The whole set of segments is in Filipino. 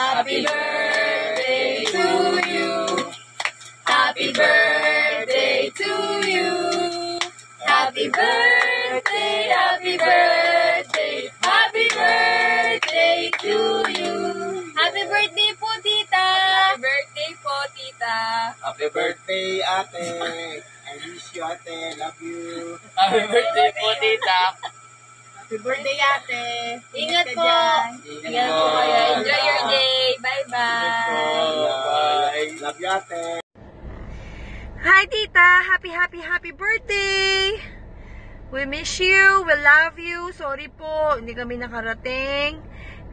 Happy birthday to you. Happy birthday to you. Happy birthday, happy birthday, happy birthday to you. Happy birthday po, tita. Happy birthday po, tita. Happy birthday, ate. I wish you, ate. Love you. Happy birthday po, tita. Happy birthday, ate. Ingat po. Ingat po kayo. Enjoy your day. Bye-bye. Bye. Love you, ate. Hi, tita. Happy birthday. We miss you. We love you. Sorry po, hindi kami nakarating.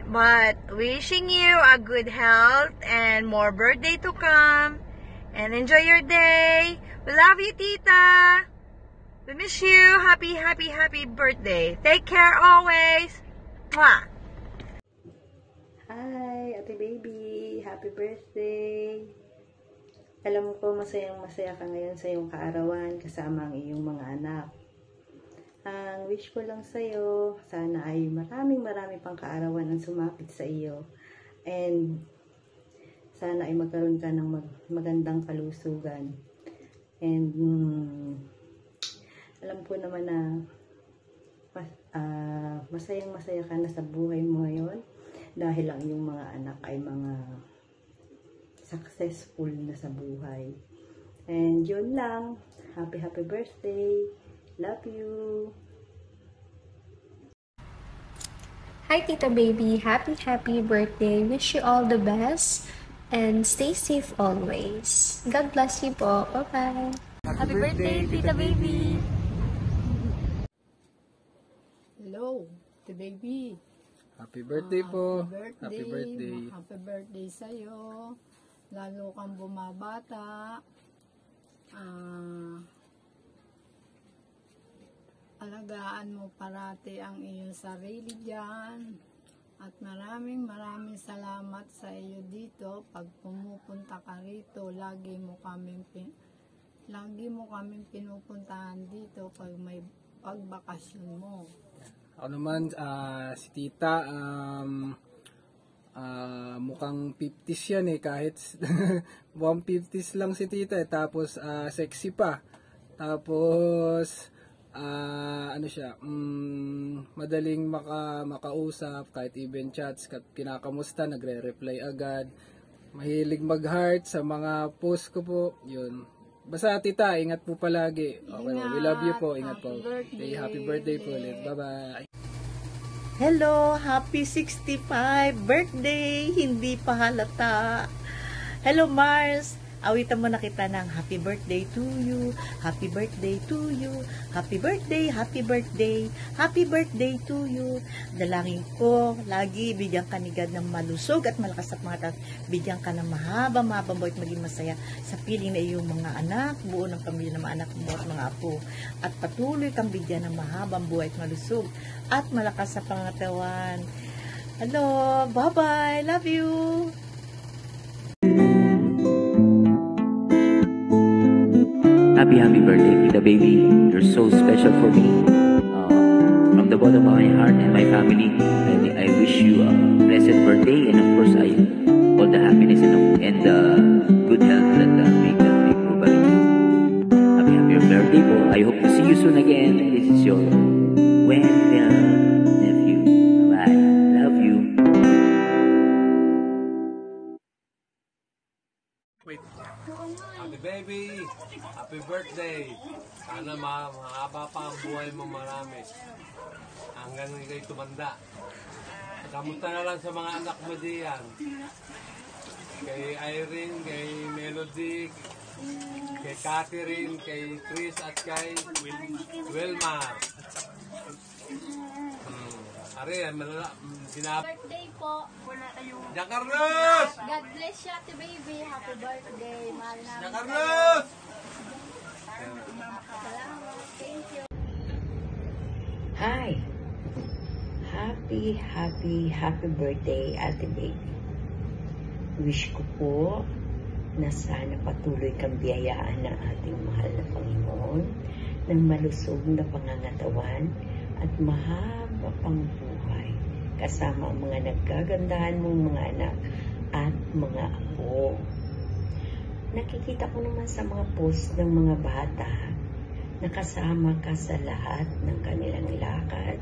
But wishing you a good health and more birthday to come. And enjoy your day. We love you, tita. We miss you. Happy birthday. Take care always. Mwah! Hi, ate baby. Happy birthday. Alam ko masayang-masaya ka ngayon sa iyong kaarawan kasama ang iyong mga anak. Ang wish ko lang sa iyo, sana ay maraming pang kaarawan ang sumapit sa iyo. And sana ay magkaroon ka ng magandang kalusugan. And alam ko naman na masayang-masaya ka na sa buhay mo ngayon dahil ang iyong mga anak ay mga successful na sa buhay. And yun lang. Happy birthday. Love you. Hi, Tita Baby. Happy birthday. Wish you all the best and stay safe always. God bless you po. Bye-bye. Happy birthday, Tita Baby. Hello, Tita Baby. Happy birthday po. Happy birthday sa'yo. Lalo kang bumabata. Alagaan mo parati ang iyong sarili dyan. At maraming salamat sa iyo dito. Pag pumupunta ka rito, lagi mo kaming pinupuntahan dito pag may pagbakasyon mo. Ako naman, si tita, mukhang 50s yan kahit mukhang 50s lang si tita tapos sexy pa. Tapos, madaling makausap, kahit even chats, kinakamusta, nagre-reply agad. Mahilig mag-heart sa mga post ko po, yun. Basta tita, ingat po palagi. Okay, we love you po, ingat po. Happy birthday po ulit. Bye-bye. Hello, happy 65 birthday, hindi pa halata. Hello Mars, awitan mo na kita ng happy birthday to you, happy birthday to you, happy birthday to you. Dalangin ko, lagi bigyan ka ni God ng malusog at malakas at mga bigyan ka ng mahabang buhay at maging masaya sa piling na iyong mga anak, buo ng pamilya ng mga anak mo at mga apo. At patuloy kang bigyan ng mahabang buhay at malusog at malakas sa pangatawan. Hello, bye-bye, love you! Happy birthday, Tita Baby. You're so special for me. From the bottom of my heart and my family, I wish you a blessed birthday, and of course, all the happiness and good health that we can provide. Happy birthday po. I hope to see you soon again. This is your Wendell nephew. Bye. Love you. Wait. Happy baby. Happy birthday. Sana mahaba pa ang buhay mo marami. Hanggang ikay tumanda. Kamusta na lang sa mga anak mo diyan. Kay Irene, kay Melody, kay Catherine, kay Chris at kay Wilmar. Birthday po. Giancarlos! God bless you, Ate Baby. Happy birthday. Mahal namin. Giancarlos! Salamat. Thank you. Hi! Happy birthday, Ate Baby. Wish ko po na sana patuloy kang biyayaan ng ating mahal na Panginoon ng malusog na pangangatawan at mahaba pang buhay kasama ang mga nagkagandahan mong mga anak at mga apo. Nakikita ko naman sa mga post ng mga bata na kasama ka sa lahat ng kanilang lakad.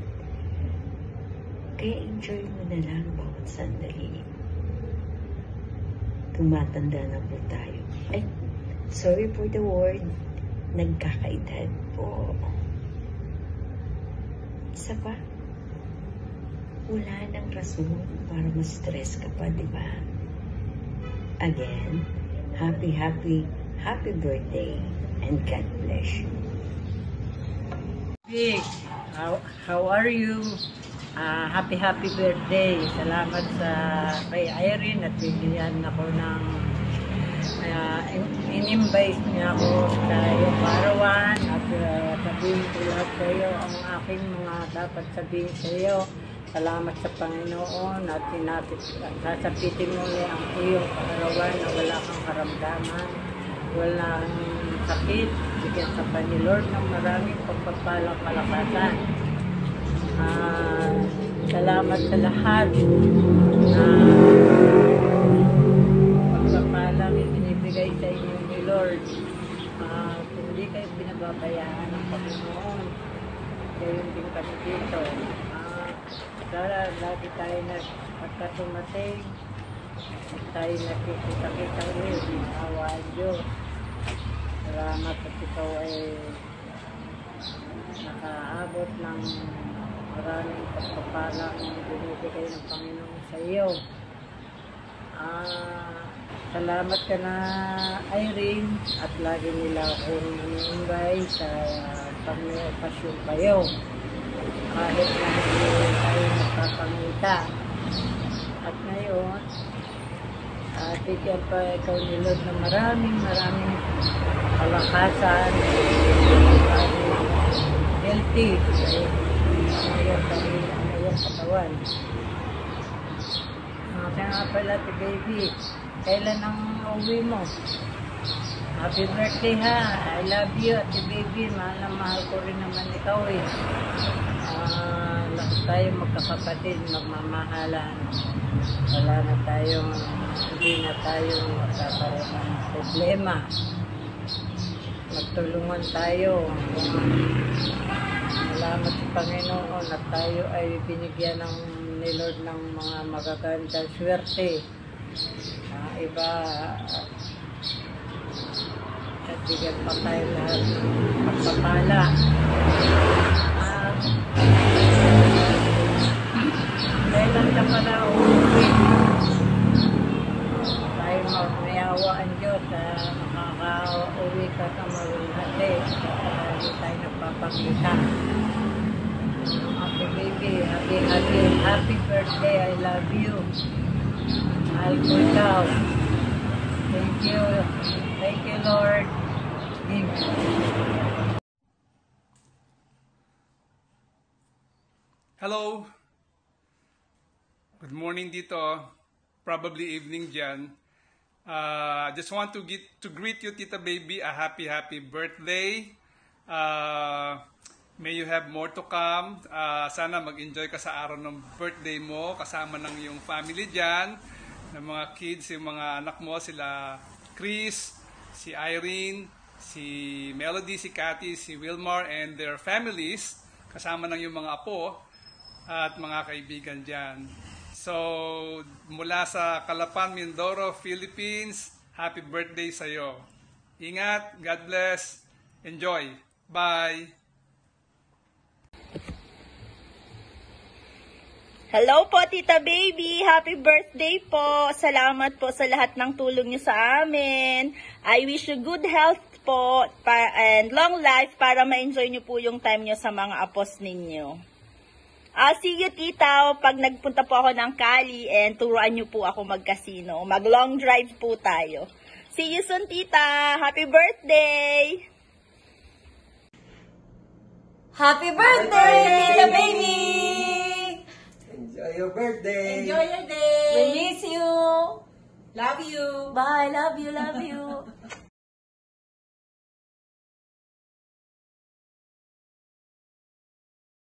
Kaya enjoy mo na lang bawat sandali. Tumatanda na po tayo. Ay, sorry for the word, nagkakaedad po. Isa pa, wala nang rason para ma-stress ka pa, di ba? Again, happy birthday and God bless you. Vic, how are you? Happy birthday. Salamat sa kay Irene at bigyan ako ng in-invite niya ako sa iyong karawan at sabihin ko lahat sa iyo ang aking mga dapat sabihin sa iyo. Salamat sa Panginoon at sasapitin mo niya ang iyong karawan na wala kang karamdaman, walang sakit. Bigyan ka pa ni Lord ng maraming pagpapalang kalakasan. Salamat sa lahat na pagpapalang ibinibigay sa inyo ni Lord. Hindi kayo binababayaan ng Panginoon. Gayon din kami dito. Sana lagi tayo pagkatumating at tayo nakikita-kita ulit ng awa ang Diyos. Salamat at ikaw ay nakaabot ng maraming pagpapalang binibigay ng Panginoon sa iyo. Salamat ka na, Irene, at lagi nila akong iniimbay sa pag-okasyon kayo. Kahit na hindi tayo nakapangita. At ngayon, bigyan pa ikaw ni Lord na maraming kalakasan, healthy ang iyong katawan. Kaya nga pala, baby, kailan ang uwi mo? Happy birthday ha! I love you, ate baby. Mahal na mahal ko rin naman ikaw eh. Lahat tayo magkakapatid, magmamahalan. Wala na tayong, hindi na tayong magkakaroon ng problema. Magtulungan tayo. Salamat sa Panginoon at tayo ay binigyan ni Lord ng mga magagandang swerte. Iba, at bigyan pa tayo lahat ng pagpapala. Kailan ka pala uuwi? Tayo mayawa ang Diyos na makaka-uwi ka sa marunhati. Hindi tayo nagpapakita. Happy baby, happy birthday. I love you. Mahal ko ikaw. Thank you, Lord. Hello. Good morning dito. Probably evening dyan. Just want to greet you, Tita Baby, a happy birthday. May you have more to come. Sana mag-enjoy ka sa araw ng birthday mo kasama ng iyong family dyan, ng mga kids, yung mga anak mo, sila Chris, si Irene, si Melody, si Cathy, si Wilmar, and their families, kasama ng yung mga apo at mga kaibigan dyan. So, mula sa Calapan, Mindoro, Philippines, happy birthday sa'yo. Ingat, God bless, enjoy. Bye! Hello po, Tita Baby! Happy birthday po! Salamat po sa lahat ng tulong niyo sa amin. I wish you good health po and long life para ma-enjoy niyo po yung time niyo sa mga apos ninyo. See you, Tita, pag nagpunta po ako ng Cali and turuan niyo po ako mag-casino. Mag-long drive po tayo. See you soon, Tita! Happy birthday! Happy birthday, Tita Baby! Enjoy your birthday! Enjoy your day! We miss you! Love you! Bye! Love you!